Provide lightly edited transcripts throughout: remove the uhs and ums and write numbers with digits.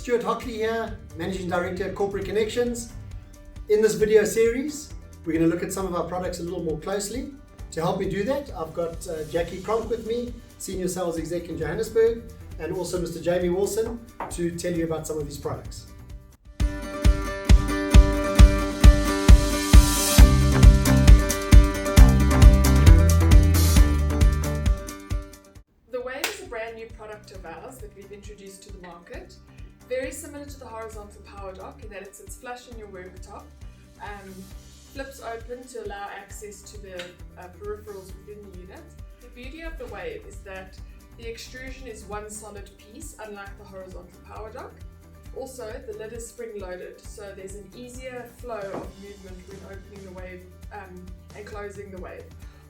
Stuart Hockley here, Managing Director at Corporate Connections. In this video series, we're going to look at some of our products a little more closely. To help me do that, I've got Jackie Cronk with me, Senior Sales Exec in Johannesburg, and also Mr. Jamie Wilson to tell you about some of these products. The Wave is a brand new product of ours that we've introduced to the market. Very similar to the horizontal power dock in that it sits flush in your worktop, flips open to allow access to the peripherals within the unit. The beauty of the Wave is that the extrusion is one solid piece, unlike the horizontal power dock. Also, the lid is spring-loaded, so there's an easier flow of movement when opening the Wave and closing the Wave.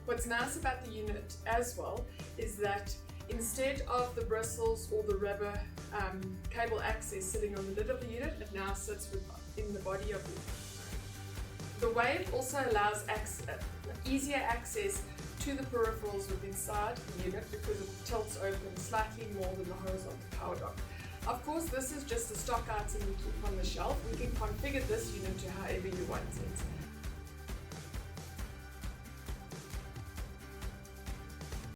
What's nice about the unit as well is that instead of the bristles or the rubber cable access sitting on the lid of the unit, it now sits in the body of the unit. The Wave also allows easier access to the peripherals within inside the unit because it tilts open slightly more than the horizontal power dock. Of course, this is just a stock item we keep on the shelf. We can configure this unit to however you want it.